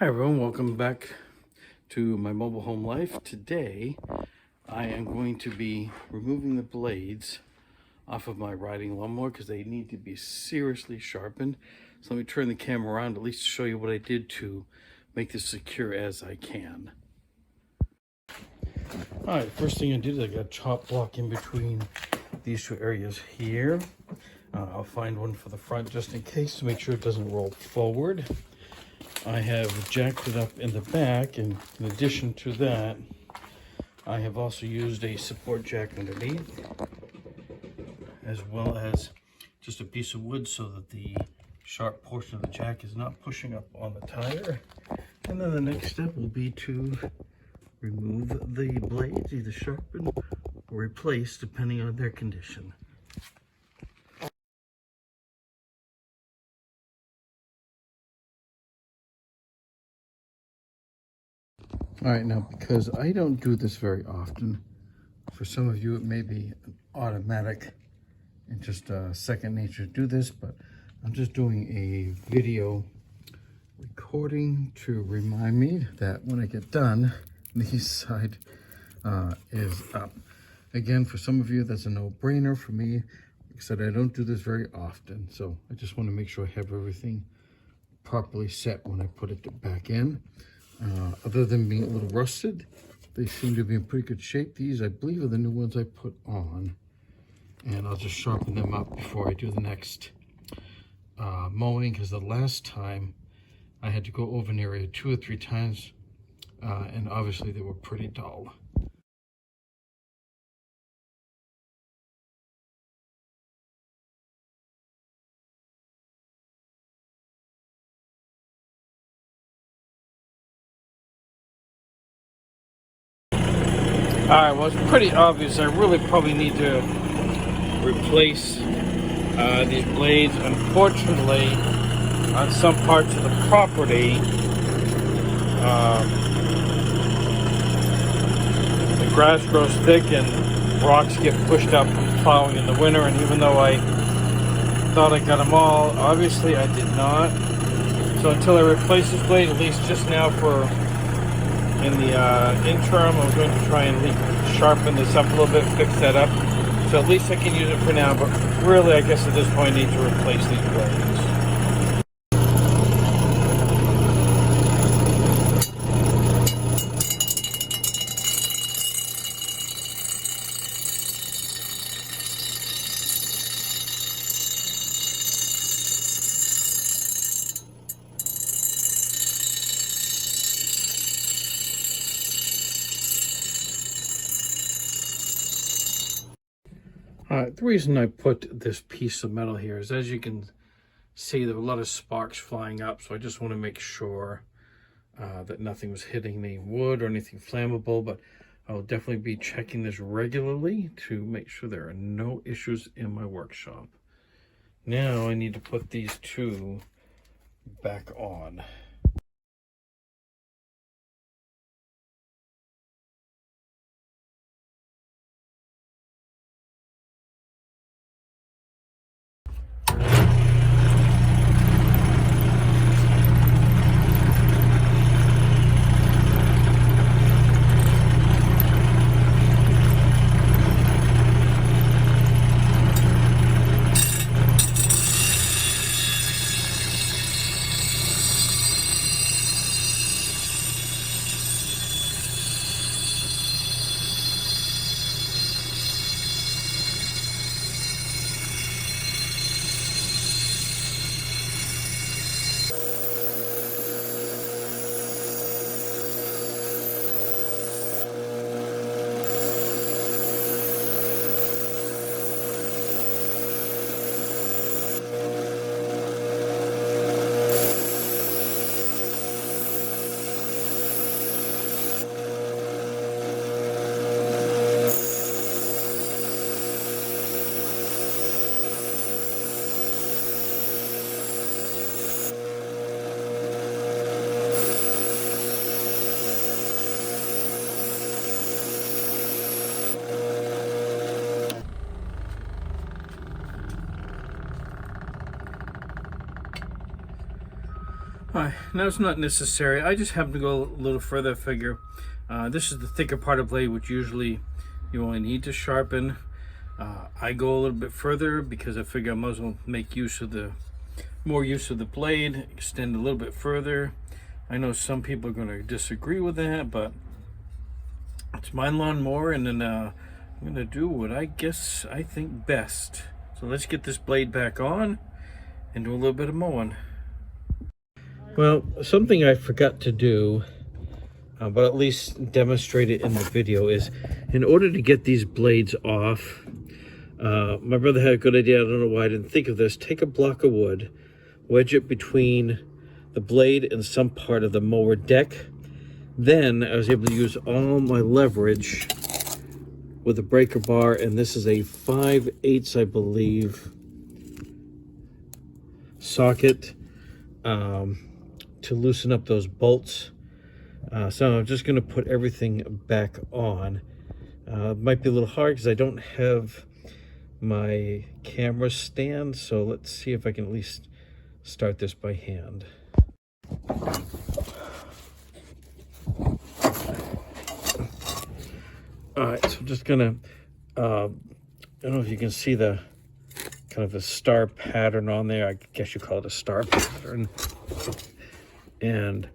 Hi everyone, welcome back to my mobile home life. Today I am going to be removing the blades off of my riding lawnmower because they need to be seriously sharpened. So let me turn the camera around at least to show you what I did to make this secure as I can. Alright, first thing I did is I got a chop block in between these two areas here. I'll find one for the front just in case to make sure it doesn't roll forward. I have jacked it up in the back, and in addition to that, I have also used a support jack underneath, as well as just a piece of wood so that the sharp portion of the jack is not pushing up on the tire. And then the next step will be to remove the blades, either sharpen or replace depending on their condition. All right, now because I don't do this very often, for some of you it may be automatic and just second nature to do this, but I'm just doing a video recording to remind me that when I get done, the side is up. Again, for some of you that's a no-brainer. For me, like I said, I don't do this very often, so I just want to make sure I have everything properly set when I put it back in. Other than being a little rusted, they seem to be in pretty good shape. These, I believe, are the new ones I put on. And I'll just sharpen them up before I do the next mowing, because the last time I had to go over an area 2 or 3 times, and obviously they were pretty dull. Alright, well, it's pretty obvious. I really probably need to replace these blades. Unfortunately, on some parts of the property, the grass grows thick and rocks get pushed up from plowing in the winter. And even though I thought I got them all, obviously I did not. So until I replace this blade, at least just now in the interim, I'm going to try and sharpen this up a little bit, fix that up. So at least I can use it for now, but really I guess at this point I need to replace these blades. The reason I put this piece of metal here is, as you can see, there were a lot of sparks flying up, so I just want to make sure that nothing was hitting the wood or anything flammable, but I'll definitely be checking this regularly to make sure there are no issues in my workshop. Now I need to put these two back on. Now it's not necessary. I just happen to go a little further. Figure this is the thicker part of the blade, which usually you only need to sharpen. I go a little bit further because I figure I might as well make more use of the blade, extend a little bit further. I know some people are going to disagree with that, but it's my lawnmower, and then I'm going to do what I think best. So let's get this blade back on and do a little bit of mowing. Well, something I forgot to do, but at least demonstrate it in the video, is in order to get these blades off, my brother had a good idea. I don't know why I didn't think of this. Take a block of wood, wedge it between the blade and some part of the mower deck. Then I was able to use all my leverage with a breaker bar, and this is a 5/8, I believe, socket to loosen up those bolts. So I'm just going to put everything back on. It might be a little hard because I don't have my camera stand, so let's see if I can at least start this by hand. All right, so I'm just gonna, I don't know if you can see the kind of a star pattern on there. I guess you call it a star pattern. And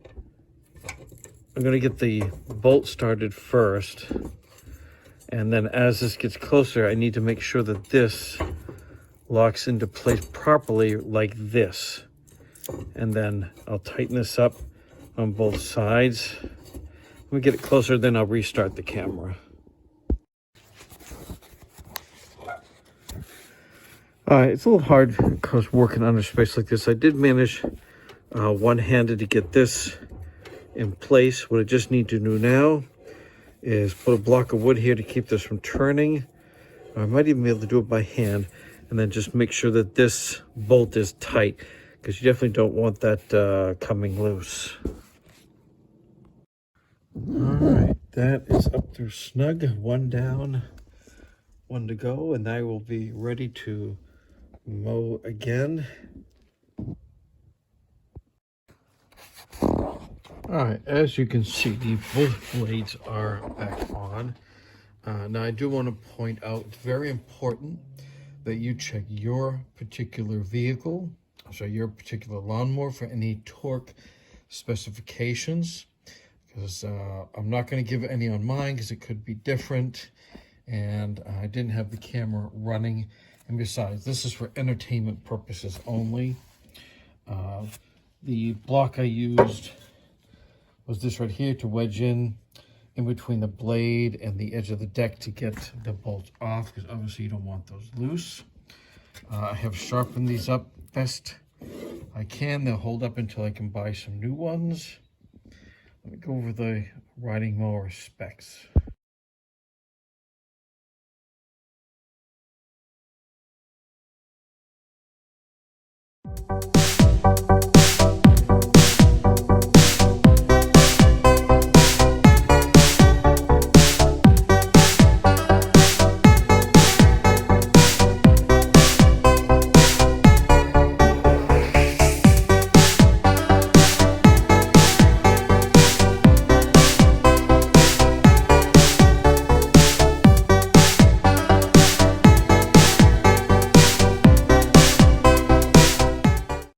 I'm gonna get the bolt started first. And then as this gets closer, I need to make sure that this locks into place properly like this. And then I'll tighten this up on both sides. When we get it closer, then I'll restart the camera. It's a little hard because working under space like this. I did manage one-handed to get this in place. What I just need to do now is put a block of wood here to keep this from turning. I might even be able to do it by hand, and then just make sure that this bolt is tight, because you definitely don't want that coming loose. All right, that is up there snug. One down, one to go, and I will be ready to mow again. All right, as you can see, both blades are back on. Now I do want to point out, it's very important that you check your particular vehicle, so your particular lawnmower, for any torque specifications, because I'm not going to give any on mine because it could be different, and I didn't have the camera running, and besides, this is for entertainment purposes only. The block I used was this right here to wedge in between the blade and the edge of the deck to get the bolts off, because obviously you don't want those loose. I have sharpened these up best I can. They'll hold up until I can buy some new ones. Let me go over the riding mower specs.